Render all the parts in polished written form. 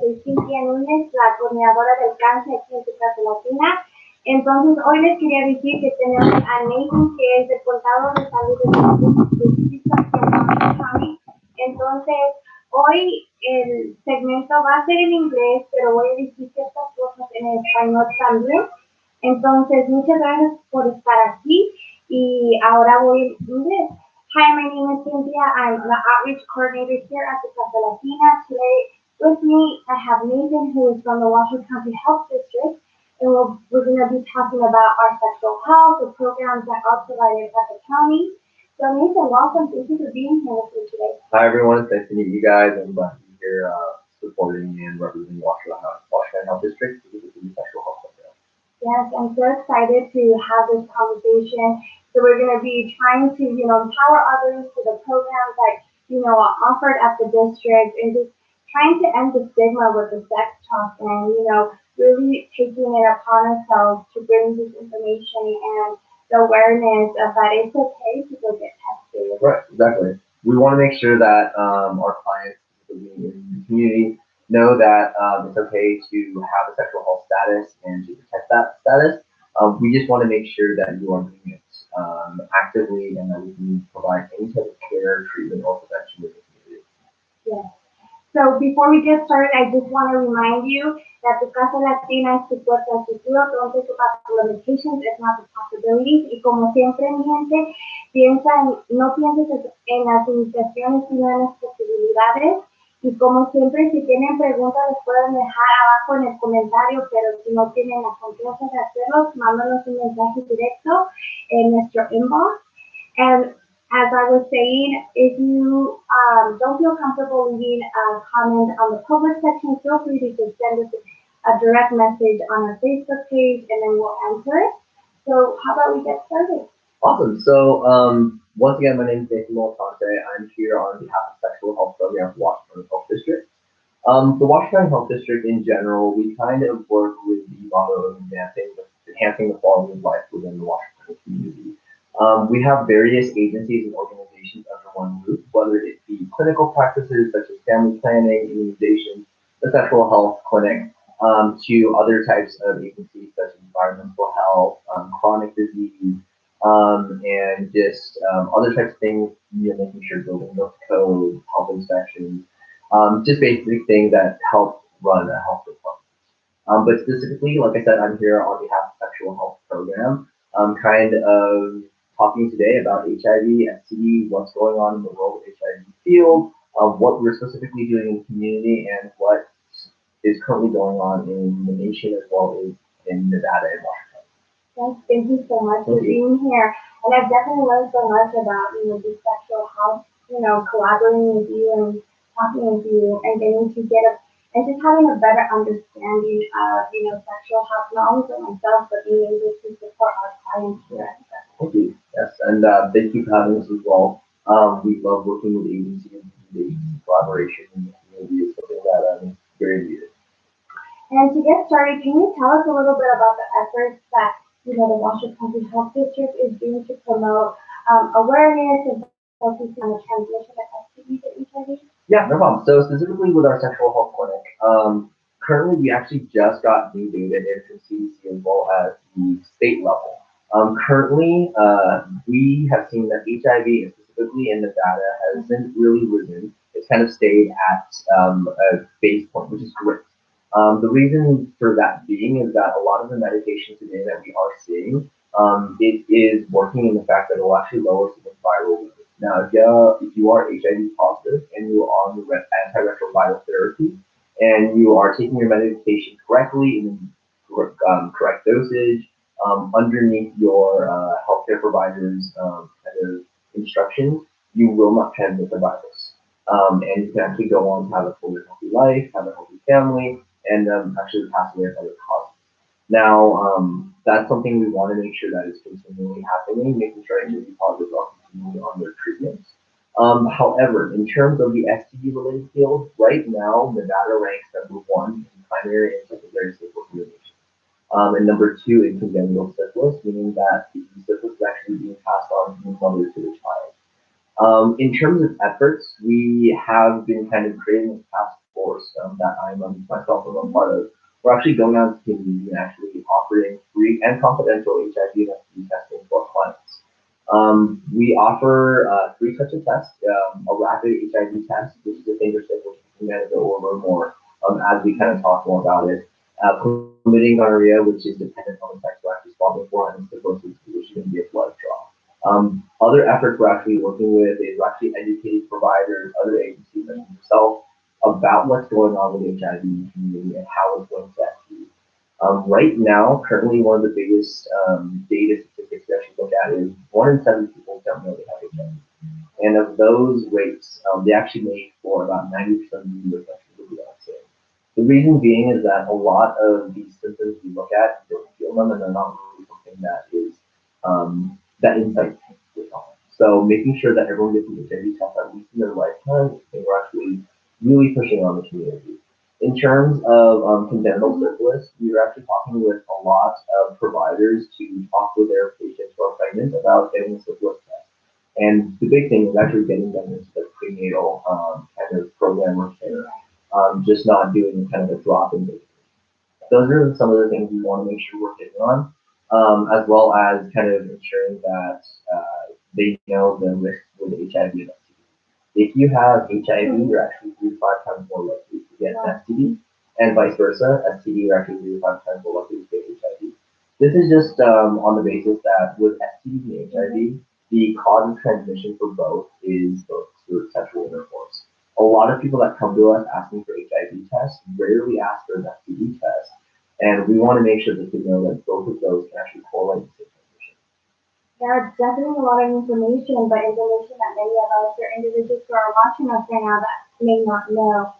soy Cintia Núñez, la coordinadora del cáncer aquí en tu Casa Latina. Entonces, hoy les quería decir que tenemos a Nathan, que es el contador de salud de Distrito County. Entonces, hoy el segmento va a ser en inglés, pero voy a decir ciertas cosas en español también. Entonces, muchas gracias por estar aquí y ahora voy en inglés. Hi, my name is Cynthia. I'm the outreach coordinator here at the Casa Latina. Today with me, I have Nathan, who is from the Washoe County Health District, and we're going to be talking about our sexual health, the programs that are provided by the county. So Nathan, welcome. Thank you for being here with me today. Hi, everyone. It's nice to meet you guys. I'm glad to be here supporting and representing Washoe Health District, specifically sexual health program. Yes, I'm so excited to have this conversation. So we're going to be trying to, empower others to the programs that, are offered at the district and just trying to end the stigma with the sex talk and, really taking it upon ourselves to bring this information and the awareness of that it's okay to go get tested. Right, exactly. We want to make sure that our clients in the community know that it's okay to have a sexual health status and to protect that status. We just want to make sure that you are doing it actively and that we can provide any type of care, treatment, or prevention with the community. Yes. So before we get started, I just want to remind you that the Casa Latina es tu puerta al futuro. Don't think about the limitations, if not the possibilities. Y como siempre, mi gente, no pienses en las limitaciones, sino en las posibilidades. Y como siempre, si tienen preguntas, les pueden dejar abajo en el comentario, pero si no tienen la confianza de hacerlos, mándanos un mensaje directo en nuestro inbox. And as I was saying, if you don't feel comfortable leaving a comment on the public section, feel free to just send us a direct message on our Facebook page, and then we'll answer it. So how about we get started? Awesome. So once again, my name is Nathan Moltante. I'm here on behalf of the Sexual Health Program of Washington Health District. The Washington Health District in general, we kind of work with the motto of enhancing the quality of life within the Washington community. We have various agencies and organizations under one roof, whether it be clinical practices such as family planning, immunization, the sexual health clinic, to other types of agencies such as environmental health, chronic disease, and just other types of things, making sure building those codes, health inspections, just basic things that help run a health department. But specifically, like I said, I'm here on behalf of the Sexual Health Program, kind of talking today about HIV, STD, what's going on in the world of HIV field, what we're specifically doing in the community, and what is currently going on in the nation as well as in Nevada and Washington. Yes, thank you so much for being here. And I've definitely learned so much about, the sexual health, collaborating with you and talking with you and getting to and just having a better understanding of, sexual health, not only for myself, but being able to support our clients here. Thank you. Yes, and thank you for having us as well. We love working with agencies and collaboration in the community is something that is very needed. And to get started, can you tell us a little bit about the efforts that the Washoe County Health District is doing to promote awareness and focusing on the transmission of STDs and HIV? Yeah, no problem. So specifically with our sexual health clinic, currently we actually just got new data in from CDC as well as the state level. Currently, we have seen that HIV, specifically in Nevada, hasn't really risen. It's kind of stayed at a base point, which is great. The reason for that being is that a lot of the medication today that we are seeing, it is working in the fact that it will actually lower some viral load. Now, if you are HIV positive and you are on the antiretroviral therapy and you are taking your medication correctly in correct dosage, underneath your healthcare provider's kind of instructions, you will not transmit the virus. And you can actually go on to have a fully healthy life, have a healthy family, and actually pass away of other causes. Now, that's something we want to make sure that is continually happening, making sure HIV positives are continuing on their treatments. However, in terms of the STD-related field, right now, Nevada ranks #1 in primary and secondary syphilis elimination. And #2 in congenital syphilis, meaning that the syphilis is actually being passed on from the mother to the child. In terms of efforts, we have been kind of creating this task force force that I'm myself a part of, we're actually going out to the community and actually offering free and confidential HIV and STD testing for our clients. We offer three types of tests: a rapid HIV test, which is a finger stick, which we can go over more as we kind of talk more about it. Chlamydia gonorrhea, which is dependent on the sex we're actually swabbing for, and syphilis, which is going to be a blood draw. Other efforts we're actually working with is we're actually educating providers, other agencies such as yourself, about what's going on with HIV in the community and how it's going to STD. Right now, currently, one of the biggest data statistics we actually look at is 1 in 7 people don't know they have HIV. And of those rates, they actually make for about 90% of the U.S. actually will be unsafe. The reason being is that a lot of these symptoms we look at, you don't feel them, and they're not really something that is that insight is on. So making sure that everyone gets an HIV test at least in their lifetime, and we're actually really pushing on the community. In terms of congenital syphilis, we are actually talking with a lot of providers to talk with their patients who are pregnant about getting a syphilis test. And the big thing is actually getting them into the prenatal kind of program or care, just not doing kind of a drop in baby. Those are some of the things we want to make sure we're hitting on, as well as kind of ensuring that they know the risks with HIV and STD. If you have HIV, you're actually 3 to 5 times more likely to get an STD, and vice versa. STD, you're actually 3 to 5 times more likely to get HIV. This is just on the basis that with STD and HIV, the cause of transmission for both is both through sexual intercourse. A lot of people that come to us asking for HIV tests rarely ask for an STD test, and we want to make sure that they know that both of those can actually correlate to transmission. That's definitely a lot of information, but information that many of us or individuals who are watching us right now that may not know.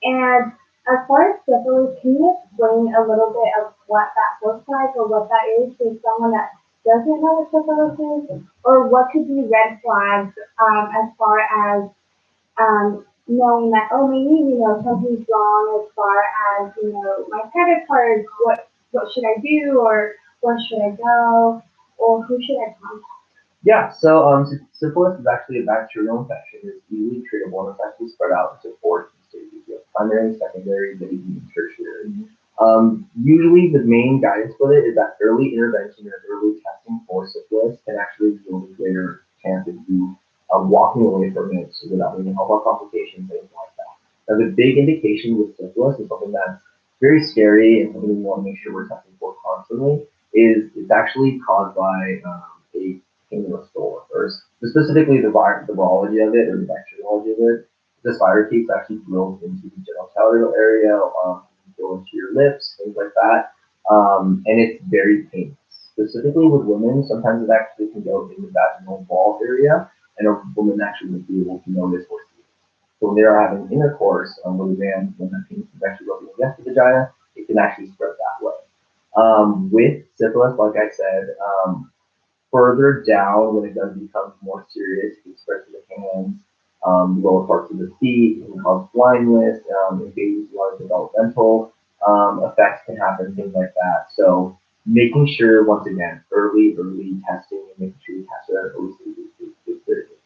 And as far as syphilis, can you explain a little bit of what that looks like or what that is to someone that doesn't know what syphilis is, or what could be red flags as far as knowing that, oh, maybe, something's wrong as far as, my credit card, what should I do, or where should I go, or who should I contact? Yeah, so syphilis is actually a bacterial infection. It's easily treatable, and it's actually spread out into 4 stages: you have primary, secondary, then even tertiary. Usually, the main guidance for it is that early intervention or early testing for syphilis can actually yield a greater chance of you walking away from it without any health complications, things like that. Now, the big indication with syphilis is something that's very scary and something we want to make sure we're testing for constantly. Is it's actually caused by a singular store, or specifically the virology of it or the bacteriology of it. This virochaete actually drills into the genitalial area, go into your lips, things like that, and it's very painful. Specifically with women, sometimes it actually can go in the vaginal wall area, and a woman actually would be able to notice or see it. So when they are having intercourse with a man, when that penis is actually rubbing against the vagina, it can actually spread that way. With syphilis, like I said, further down, when it does become more serious, it can spread to the hands, lower parts of the feet, it can cause blindness, in babies, a lot of developmental effects can happen, things like that. So making sure, once again, early testing and making sure you test it at early stages is very good.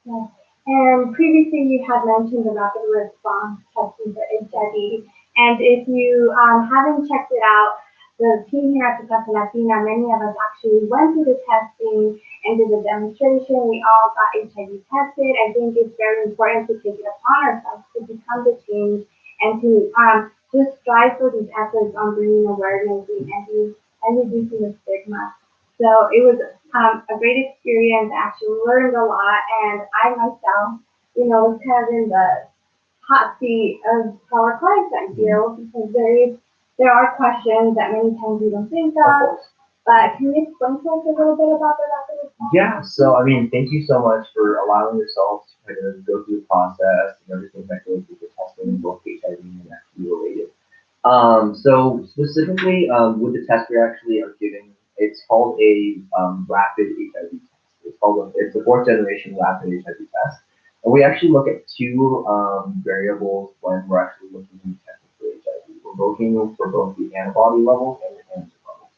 Yeah. And previously you had mentioned the rapid response testing for HIV. And if you haven't checked it out, the team here at the Casa Latina, many of us actually went through the testing and did the demonstration. We all got HIV tested. I think it's very important to take it upon ourselves to become the change and to just strive for these efforts on bringing awareness and reducing the stigma. So it was a great experience. I actually learned a lot, and I myself, was kind of in the hot seat of how our clients I feel because there are questions that many times we don't think of. But can you explain to us a little bit about the rapid response? Yeah, so I mean, thank you so much for allowing yourself to kind of go through the process and everything that goes with the testing, both HIV and STD related. So specifically with the test we actually are giving, it's called a rapid HIV test. It's a 4th-generation rapid HIV test. And we actually look at 2 variables when we're actually looking at testing for HIV. We're looking for both the antibody levels and the antigen levels.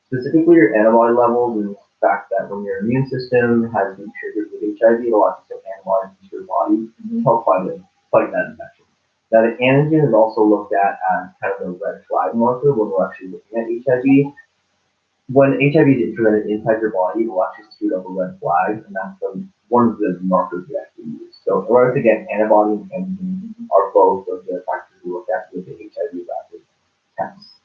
Specifically, your antibody levels is the fact that when your immune system has been triggered with HIV, it'll have to send antibodies into your body to help fight that infection. Now, the antigen is also looked at as kind of a red flag marker when we're actually looking at HIV. When HIV is presented inside your body, it will actually shoot up a red flag, and that's one of the markers we actually use. So in order to get antibody and antigen are both of the factors we look at with the HIV rapid test.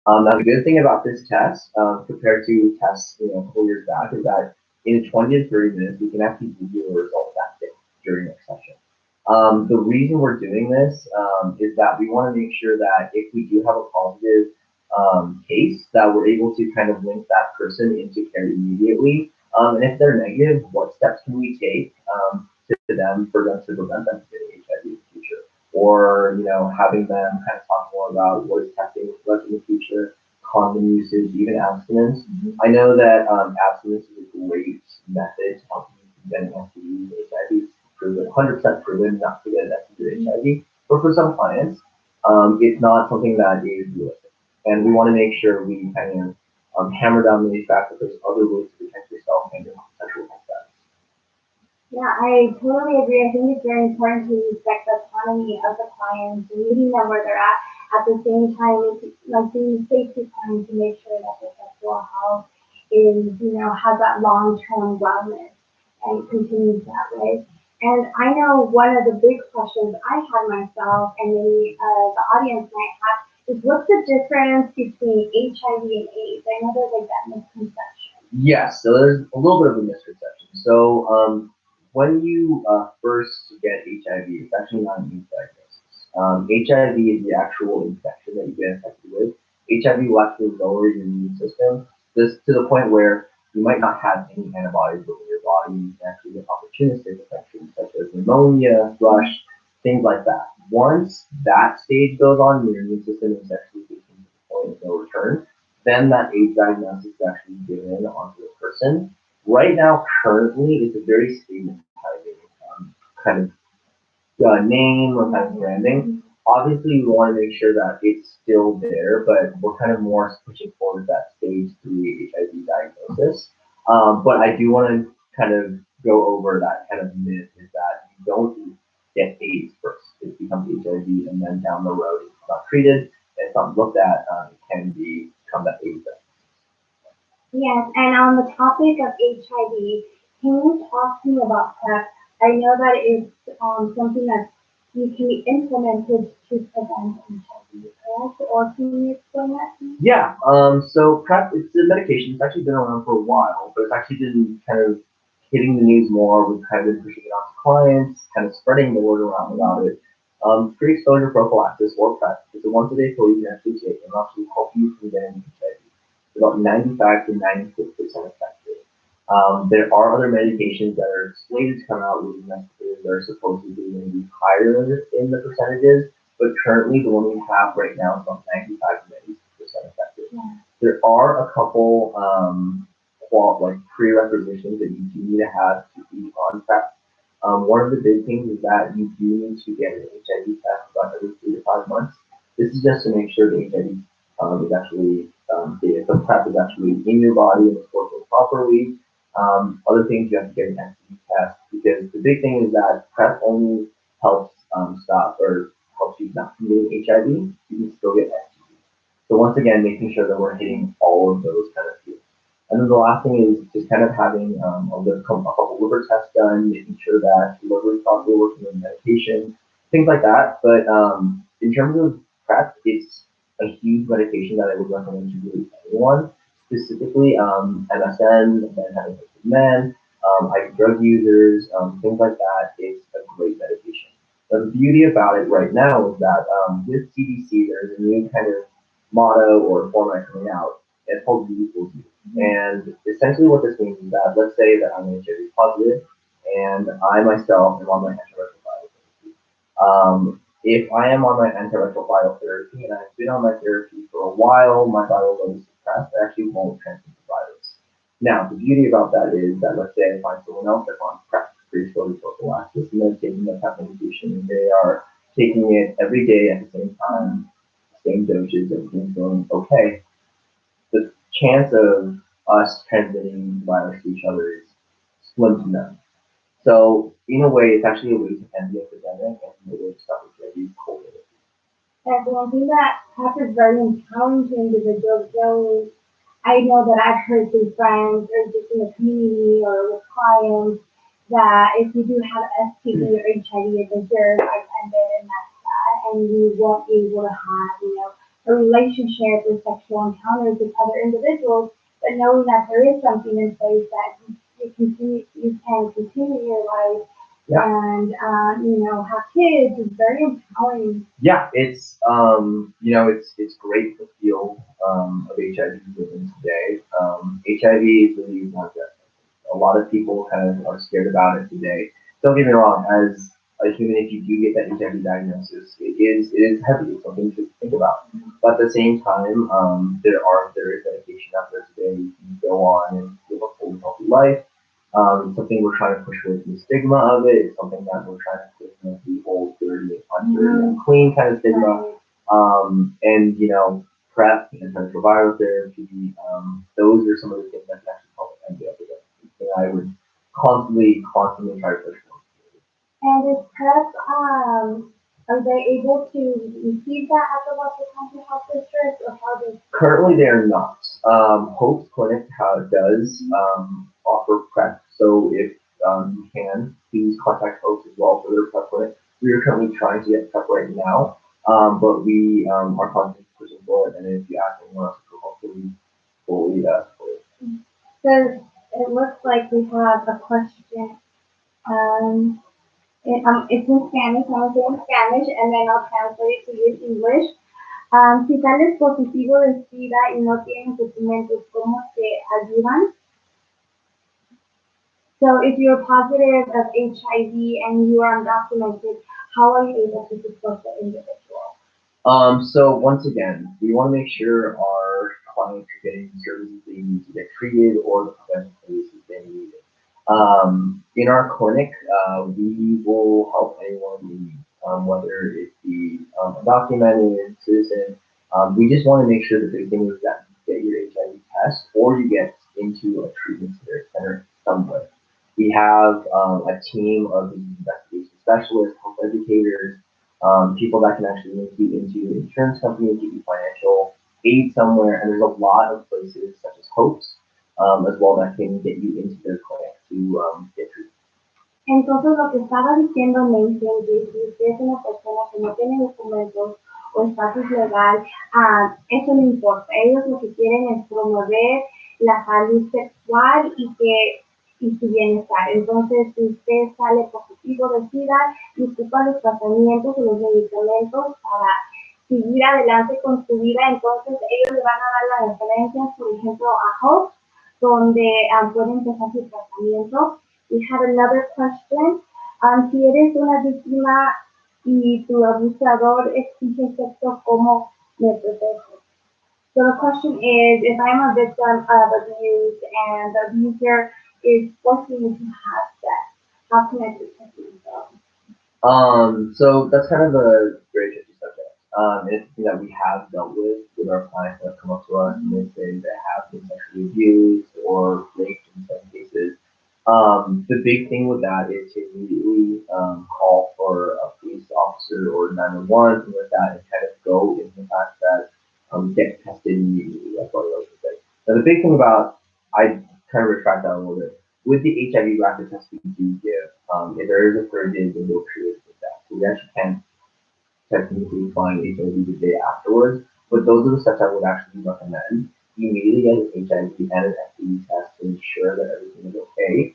Now the good thing about this test, compared to tests a couple years back, is that in 20 to 30 minutes we can actually give you a result that day during our session. The reason we're doing this is that we want to make sure that if we do have a positive case, that we're able to kind of link that person into care immediately. And if they're negative, what steps can we take to them for them to prevent them from getting HIV in the future? Or having them kind of talk more about what is testing look like in the future, condom usage, even abstinence. I know that abstinence is a great method to help you prevent STDs, HIV. Proven, 100% proven not to get an STD or HIV. But for some clients, it's not something that is realistic. And we want to make sure we kind of hammer down the fact that there's other ways to protect yourself and your sexual health status. Yeah, I totally agree. I think it's very important to respect the autonomy of the clients and meeting them where they're at the same time, like being safe to clients to make sure that their sexual health is, has that long-term wellness and continues that way. And I know one of the big questions I had myself and maybe the audience might have is what's the difference between HIV and AIDS? I know there's like that misconception. Yes, so there's a little bit of a misconception. So when you first get HIV, it's actually not an AIDS diagnosis. HIV is the actual infection that you get infected with. HIV will actually lower your immune system this to the point where you might not have any antibodies within your body. You can actually get opportunistic infections such as pneumonia, thrush, things like that. Once that stage goes on, your immune system is actually getting to the point of no return. Then that AIDS diagnosis is actually given onto the person. Right now, currently, it's a very stigmatizing kind of name or kind of branding. Obviously, we want to make sure that it's still there, but we're kind of more pushing forward that stage 3 HIV diagnosis. But I do want to kind of go over that kind of myth is that you don't get AIDS first. It becomes HIV, and then down the road, if it's not treated and it's not looked at, it can become that AIDS. Yes, and on the topic of HIV, can you talk to me about PrEP? I know that it's something that you can be implemented to prevent HIV, correct? Or can you explain that to me? Yeah, so PrEP, it's a medication. It's actually been around for a while, but it's actually been kind of hitting the news more. We've kind of been pushing it out to clients, kind of spreading the word around about it. Pre-exposure prophylaxis, or PrEP, is a once-a-day pill you can actually take and actually help you from getting HIV. It's about 95 to 96% effective. There are other medications that are slated to come out with messages that are supposedly going to be higher in the percentages, but currently the one we have right now is about 95 to 96% effective. Yeah. There are a couple like prerequisitions that you do need to have to be on PrEP. One of the big things is that you do need to get an HIV test about every 3 to 5 months. This is just to make sure the HIV is actually the PrEP is actually in your body and it's working properly. Other things you have to get an STD test because the big thing is that PrEP only helps stop or helps you not from getting HIV. You can still get STD. So once again, making sure that we're hitting all of those kind of fields. And then the last thing is just kind of having a couple liver tests done, making sure that the liver is properly working with medication, things like that. But in terms of PrEP, it's a huge medication that I would recommend to really anyone, specifically MSN, men having sex with men, IV drug users, things like that. It's a great medication. But the beauty about it right now is that with CDC, there's a new kind of motto or format coming out. It's called V equals U. And essentially what this means is that let's say that I'm HIV positive and I myself am on my antiretroviral therapy. If I am on my antiretroviral therapy and I've been on my therapy for a while, my viral load is suppressed, I actually won't transmit the virus. Now, the beauty about that is that let's say I find someone else that's on PrEP, pre-exposure prophylaxis, and they're taking the PrEP medication, and they are taking it every day at the same time, same dosage, everything's going okay. The chance of us transmitting the virus to each other is slim to none. So in a way, it's actually a way to end the epidemic and a way to stop HIV COVID. And one thing that happens very empowering to individuals, though, I know that I've heard through friends or just in the community or with clients that if you do have STD or HIV, the germs are ended and that's that, and you won't be able to have, a relationship or sexual encounters with other individuals, but knowing that there is something in place that you can continue your life Yeah. and have kids is very empowering. Yeah, it's great to feel of HIV within today. HIV is really not that. A lot of people kind of are scared about it today. Don't get me wrong, as a human, if you do get that HIV diagnosis, it is heavy. It's something to think about. But at the same time, there is medication out there today. You can go on and live a fully healthy life. Something we're trying to push away from the stigma of it. It's something that we're trying to push from the old dirty, undirty, unclean kind of stigma. And PrEP and antiretroviral therapy. Those are some of the things that can actually help end the epidemic. And I would constantly try to push for. And is PrEP, are they able to receive that at the local county health district or how does? Currently, they are not. Hope's Clinic does offer PrEP, so if you can, please contact Hope's as well for their PrEP clinic. We are currently trying to get PrEP right now, but we are constantly pushing for it, and if you ask anyone else to hopefully fully support it. So it looks like we have a question. Um, it's in Spanish, I'm going to say in Spanish, and then I'll translate it to you in English. Si sales positivo de SIDA y no tienen documentos, ¿cómo se ayudan? So if you're positive of HIV and you are undocumented, how are you able to support the individual? So once again, we want to make sure our clients are getting the services they need to get treated or the preventive services they need. In our clinic, we will help anyone in need, whether it be undocumented, citizen. We just want to make sure that the thing is that you get your HIV test or you get into a treatment center somewhere. We have a team of investigation specialists, health educators, people that can actually link you into insurance companies, give you financial aid somewhere, and there's a lot of places such as Hopes as well that can get you into their clinic to get treatment. Entonces, lo que estaba diciendo Nathan, que si usted es una persona que no tiene documentos o estatus legal, eso no importa. Ellos lo que quieren es promover la salud sexual y su bienestar. Entonces, si usted sale positivo de SIDA y ocupa los tratamientos y los medicamentos para seguir adelante con su vida, entonces ellos le van a dar las referencias, por ejemplo, a Hope, donde puede empezar su tratamiento. We have another question. Si eres una víctima y tu abusador exige sexo, ¿cómo me protejo? So the question is, if I'm a victim of abuse and the abuser is forcing me to have sex, how can I protect myself? So that's kind of a very tricky subject. It's something that we have dealt with our clients that have come up to us and they say they have been sexually abused or raped in some cases. The big thing with that is to immediately call for a police officer or 911, something like that, and kind of go into the fact that get tested immediately. That's what I like to say. Now, the big thing about, I kind of retract that a little bit. With the HIV rapid test we do give, if there is a 30-day window period with that. So we actually can technically find HIV the day afterwards. But those are the steps I would actually recommend. You immediately get an HIV and an STD test to ensure that everything is okay.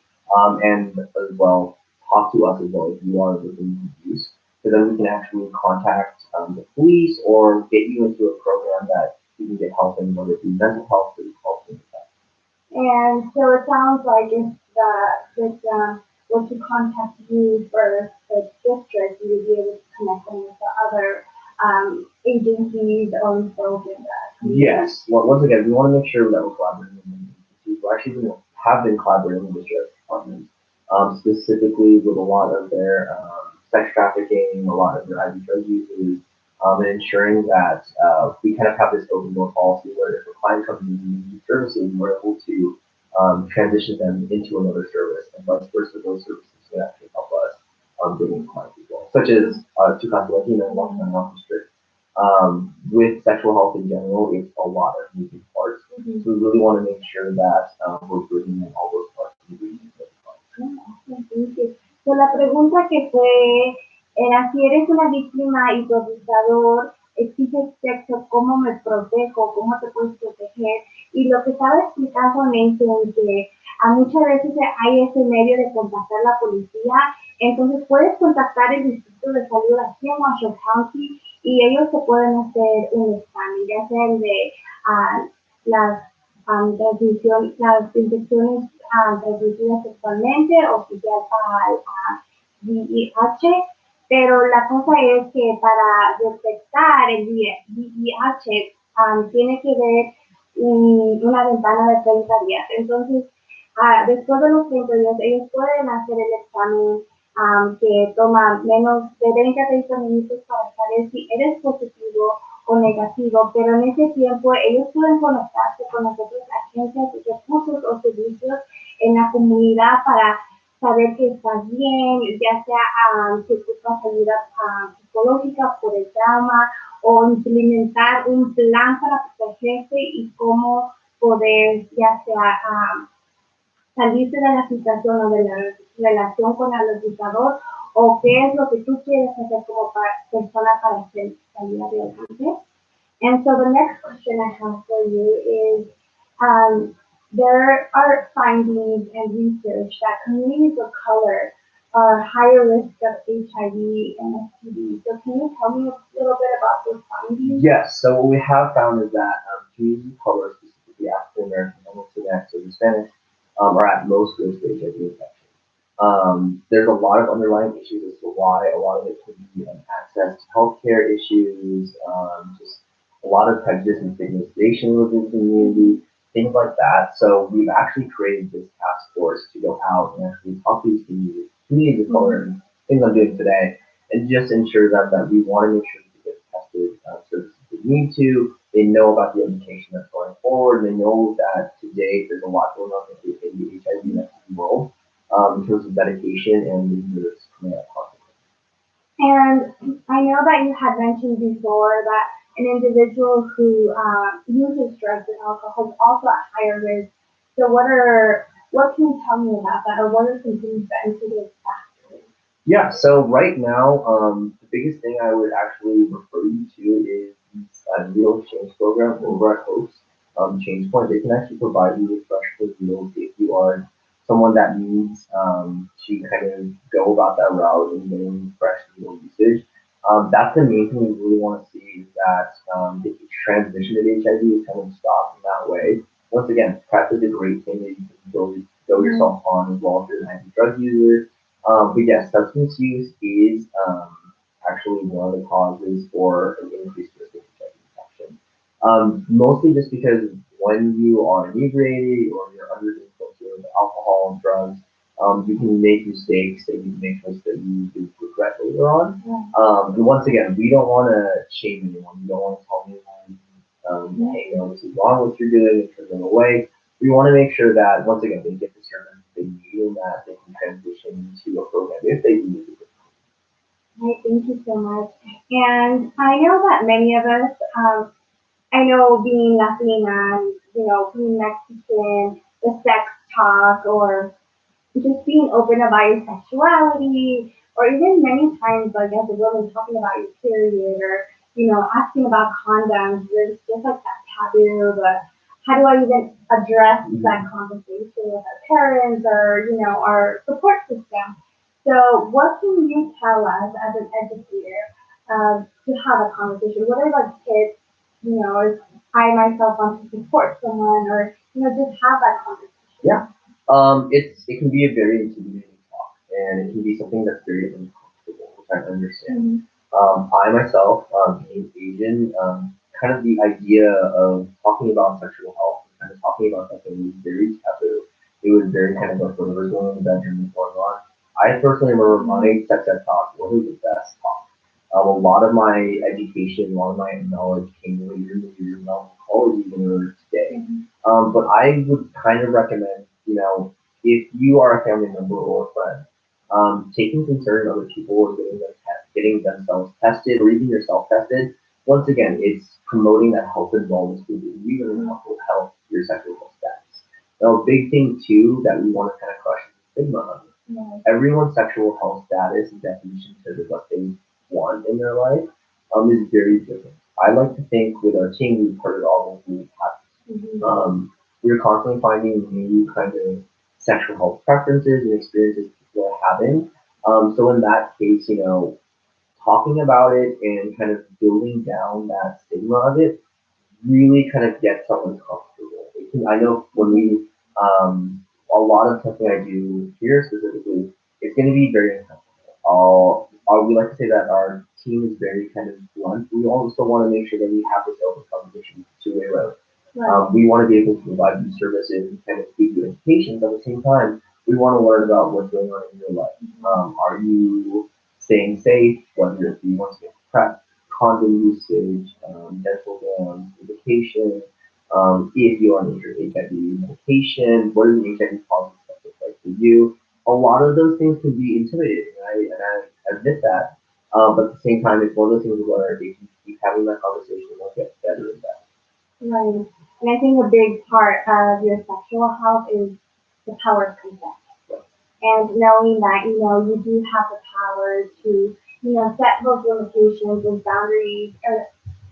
And as well, talk to us as well if you are looking to abuse. So then we can actually contact the police or get you into a program that you can get help in, whether it be mental health or health and that. And so it sounds like if the victim were to contact you for the district, you would be able to connect them with the other agencies or folks in the community. Yes. Well, once again, we want to make sure that we're collaborating with agencies. We actually have been collaborating with the sheriff's department, specifically with a lot of their sex trafficking, a lot of their IV drug users, and ensuring that we kind of have this open door policy where if a client comes in and needs services, we're able to transition them into another service, and vice versa, those services can targeting clients as well, such as to Casa Latina and Washington Health District. With sexual health in general, it's a lot of moving parts. Ujú. So we really want to make sure that we're bringing in all those parts and ingredients of the product. Entonces, so la pregunta que fue era si eres una víctima y tu abusador exige sexo, ¿cómo me protejo? ¿Cómo te puedes proteger? Y lo que estaba explicando Nathan, que a muchas veces hay ese medio de contactar a la policía, entonces puedes contactar el Distrito de Salud aquí en Washoe County y ellos te pueden hacer un examen, ya sea el de las las infecciones transmitidas sexualmente o si ya al VIH, pero la cosa es que para detectar el VIH tiene que ver una ventana de 30 días. Entonces, después de los 30 días, ellos pueden hacer el examen que toma menos de 20 a 30 minutos para saber si eres positivo o negativo, pero en ese tiempo ellos pueden conectarse con las otras agencias y recursos o servicios en la comunidad para saber que estás bien, ya sea si ocupas ayuda psicológica por el trauma o implementar un plan para protegerse y cómo poder ya sea salirse de la situación o de la relación con el abusador o qué es lo que tú quieres hacer como persona para salir adelante. And so the next question I have for you is, there are findings and research that communities of color are higher risk of HIV and STD. So can you tell me a little bit about those findings? Yes, so what we have found is that communities of color, specifically African American, Latinx, or Hispanic, are at most risk of HIV infection. There's a lot of underlying issues as to why. A lot of it could be access to healthcare issues, just a lot of prejudice and stigmatization within the community, things like that. So we've actually created this task force to go out and actually talk to these communities of color, and things I'm doing today, and just ensure that we want to make sure that they get tested services they need to. They know about the education that's going forward. They know that today there's a lot going on in the HIV and STD world in terms of medication and the coming out constantly. And I know that you had mentioned before that an individual who uses drugs and alcohol is also at higher risk. So what can you tell me about that, or what are some things that mitigating factors? Yeah, so right now, the biggest thing I would actually refer you to is the needle exchange program over at Host Change Point. They can actually provide you with fresh needles if you are someone that needs to kind of go about that route and getting fresh needle usage. That's the main thing we really want to see is that the transmission of HIV is kind of stopped in that way. Once again, PrEP is a great thing that you can go yourself on as well if you're an anti-drug user. But yes, substance use is actually one of the causes for an increased risk of HIV infection. Mostly just because when you are inebriated or you're under the influence of alcohol and drugs, you can make mistakes and you can make choices that you do regret later on. And once again, we don't want to shame anyone. We don't want to tell anyone, hey, this is wrong what you're doing and turn them away. We want to make sure that, once again, they get the service they need and that they can transition to a program if they need it. Right, thank you so much. And I know that many of us, I know being Latina, being Mexican, the sex talk, or just being open about your sexuality, or even many times, like as a woman, talking about your period, or asking about condoms, there's just like that taboo. But how do I even address that conversation with our parents or our support system? So, what can you tell us as an educator to have a conversation? What are like tips, if I myself want to support someone, or just have that conversation? Yeah. It can be a very intimidating talk, and it can be something that's very uncomfortable, which I understand. I myself, being Asian, kind of the idea of talking about sexual health, kind of talking about something was very taboo. It was very kind of like whatever's going in the bedroom is going on. I personally remember my sex ed talk wasn't the best talk. A lot of my education, a lot of my knowledge came later in the year, not in college even or today. But I would kind of recommend, if you are a family member or a friend, taking concern of other people or getting themselves tested or even yourself tested. Once again, it's promoting that health and wellness within you and health your sexual health status. Now, a big thing too that we want to kind of crush is the stigma of it. Everyone's sexual health status and definition to what they want in their life is very different. I like to think with our team, we've heard it all over the past. We're constantly finding new kind of sexual health preferences and experiences people are having. So in that case, talking about it and kind of building down that stigma of it really kind of gets someone comfortable. I know when we, a lot of testing I do here specifically, it's going to be very uncomfortable. We like to say that our team is very kind of blunt. We also want to make sure that we have this open conversation two-way road. We want to be able to provide you services and kind of give you education, but at the same time, we want to learn about what's going on in your life. Are you staying safe? Whether if you want to get PrEP, condom usage, dental dams, medication, if you are on your HIV medication, what are the HIV positive stuff look like for you? A lot of those things can be intimidating, and I admit that. But at the same time, it's one of those things where if you keep having that conversation, it'll get better and better. Right. And I think a big part of your sexual health is the power of consent. And knowing that, you do have the power to, set those limitations and boundaries or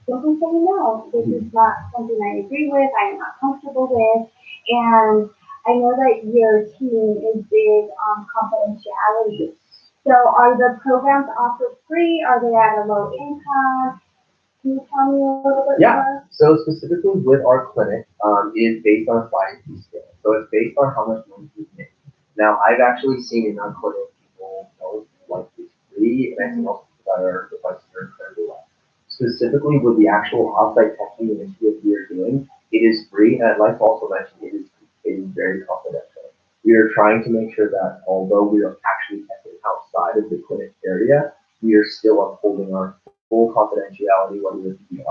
simply say no. This is not something I agree with, I am not comfortable with. And I know that your team is big on confidentiality. So are the programs offered free? Are they at a low income? Can you tell me a little bit more? So specifically with our clinic, it is based on a sliding fee scale. So it's based on how much money you make. Now, I've actually seen in our clinic people don't like it's free, and I think also that the prices are incredibly low. Specifically with the actual outside testing and issue that we are doing, it is free, and I'd like to also mention it is very confidential. We are trying to make sure that although we are actually testing outside of the clinic area, we are still upholding our full confidentiality, whether it be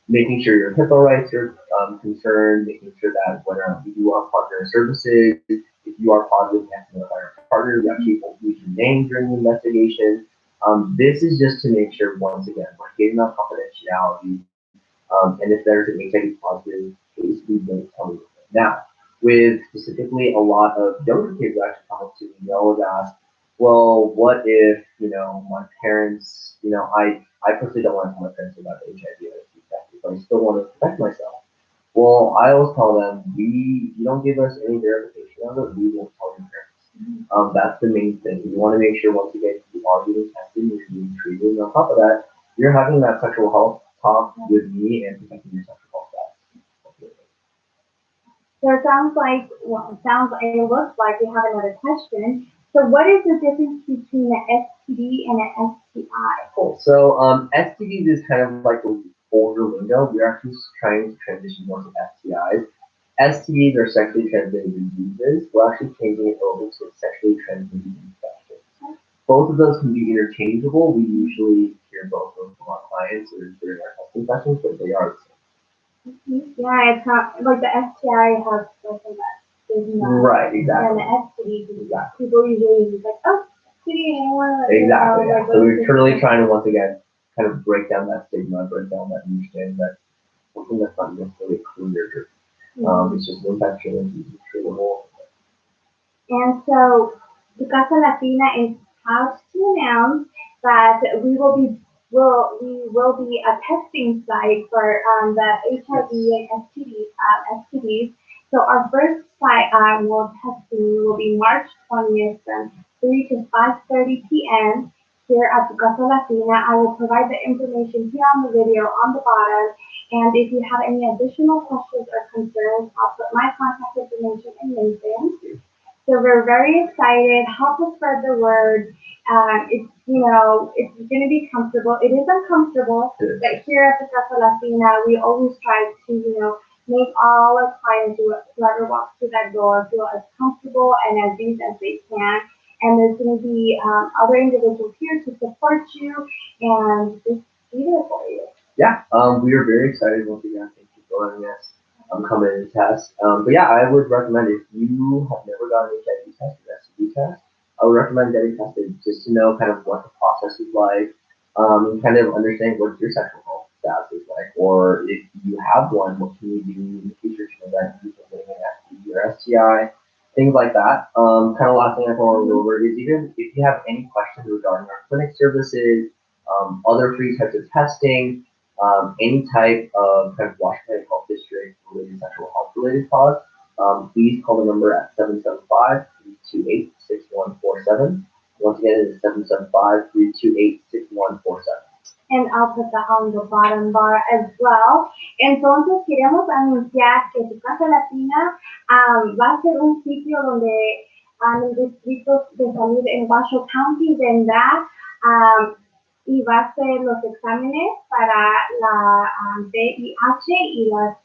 making sure your HIPAA rights are concerned, making sure that whether we do our partner services, if you are positive testing with our partner, we actually won't use your name during the investigation. This is just to make sure, once again, we're getting that confidentiality, and if there's an HIV positive case, we won't tell you. Now, with specifically a lot of younger kids who actually come up to me, they always ask, well, what if, my parents, I personally don't want to tell my parents about the HIV or infected, but I still want to protect myself. Well, I always tell them, you don't give us any verification on it, we won't tell your parents. That's the main thing. You want to make sure, once again, you are getting tested, you're being treated, and on top of that, you're having that sexual health talk with me and protecting your sexual health status. So it looks like we have another question. So what is the difference between an STD and an STI? Cool. So STDs is kind of like the older lingo. We're actually trying to transition more to STIs. STDs are sexually transmitted diseases. We're actually changing it over to sexually transmitted infections. Both of those can be interchangeable. We usually hear both of them from our clients or during our testing sessions, but they are the same. Yeah, it's not like the STI has something that is not. Right, exactly. And the STD, people usually just like, oh, STD, anyone. Exactly, yeah. So we're currently trying to, once again, kind of break down that stigma, break down that understanding that something that's not necessarily clear. It's just an infection and it's treatable. And so the Casa Latina is proud to announce that we will be a testing site for the HIV and STDs. So our first site testing will be March 20th from 3 to 5:30 p.m. here at the Casa Latina. I will provide the information here on the video on the bottom. And if you have any additional questions or concerns, I'll put my contact information in LinkedIn. So we're very excited. Help us spread the word. It's going to be comfortable. It is uncomfortable, but here at the Casa Latina, we always try to, make all our clients, whoever walks through that door, feel as comfortable and as easy as they can. And there's going to be other individuals here to support you and just be there for you. Yeah, we are very excited once again. Thank you for letting us come in and test. But yeah, I would recommend if you have never gotten an HIV test or STD test, I would recommend getting tested just to know kind of what the process is like, and kind of understand what your sexual health status is like, or if you have one, what can you do in the future to prevent you from getting an STD or STI, things like that. Kind of last thing I want to go over is even if you have any questions regarding our clinic services, other free types of testing, any type of kind of Washington Health District related sexual health related cause, please call the number at 775-328-6147. Once again, it is 775-328-6147. And I'll put that on the bottom bar as well. Entonces queremos anunciar que tu Casa Latina va a ser un sitio donde el distrito de salud en Washoe County vendrá y va a hacer los exámenes para la VIH y las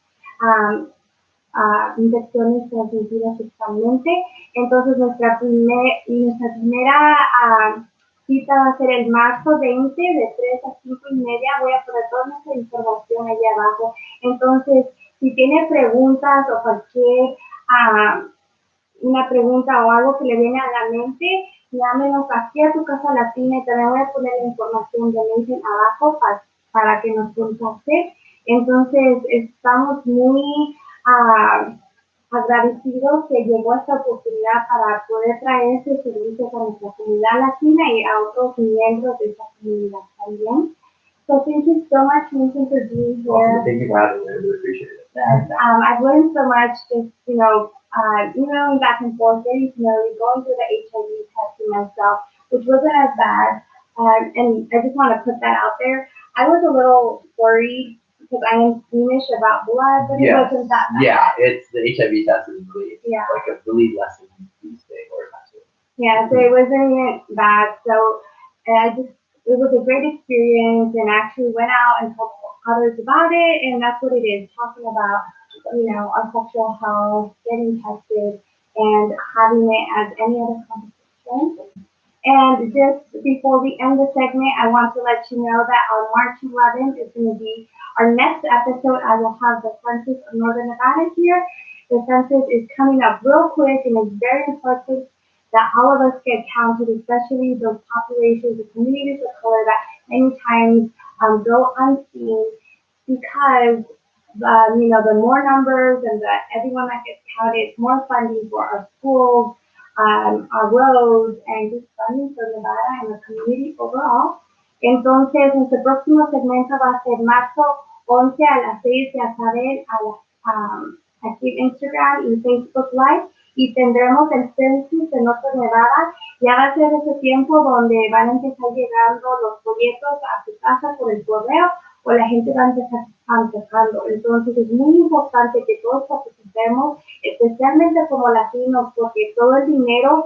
infecciones transmitidas sexualmente. Entonces nuestra primera cita va a ser el marzo 20 de 3 a 5:30. Voy a poner toda nuestra información allá abajo. Entonces, si tiene preguntas o cualquier una pregunta o algo que le viene a la mente, llámenos aquí a tu Casa Latina y también voy a poner la información de LinkedIn abajo para que nos contacte. Entonces, estamos muy agradecidos que llegó esta oportunidad para poder traer este servicio a nuestra comunidad latina y a otros miembros de esta comunidad también. So thank you so much, Nathan, for being here. Awesome. Thank you for having me. I really appreciate it. Yes, I've learned so much just, emailing back and forth, getting to know you, going through the HIV testing myself, which wasn't as bad. And I just want to put that out there. I was a little worried because I am squeamish about blood, but it wasn't that bad. Yeah, it's the HIV test is really like a really less disease thing or something. Yeah, so it wasn't even bad. So it was a great experience, and I actually went out and told others about it, and that's what it is, talking about, our sexual health, getting tested, and having it as any other conversation. And just before we end the segment, I want to let you know that on March 11th is going to be our next episode. I will have the census of Northern Nevada here. The census is coming up real quick, and it's very important that all of us get counted, especially those populations, the communities of color that many times go unseen because the more numbers and everyone that gets counted, more funding for our schools, our roads, and just funding for Nevada and the community overall. Entonces, nuestro próximo segmento va a ser marzo 11 a las 6, ya saben, aquí en Instagram y Facebook Live, y tendremos el census de Norte Nevada. Ya va a ser ese tiempo donde van a empezar llegando los folletos a su casa por el correo, o la gente va a empezar empezando. Entonces es muy importante que todos participemos, especialmente como latinos, porque todo el dinero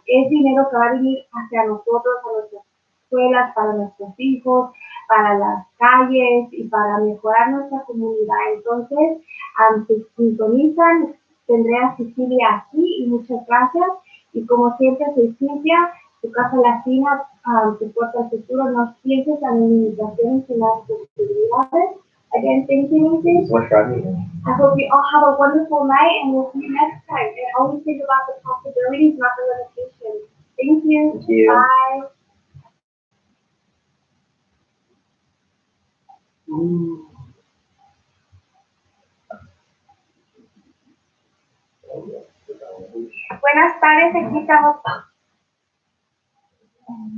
es dinero que va a venir hacia nosotros, a nuestras escuelas, para nuestros hijos, para las calles y para mejorar nuestra comunidad. Entonces, se sintonizan, tendré a Cecilia aquí y muchas gracias. Y como siempre, soy Cintia, tu Casa Latina, tu puerta al futuro. No pienses en minimizaciones y las posibilidades. Again, thank you, Nathan. Thanks for having me. I hope you all have a wonderful night, and we'll see you next time. And always think about the possibilities, not the limitations. Thank you. Thank you. Bye. Buenas tardes, aquí estamos.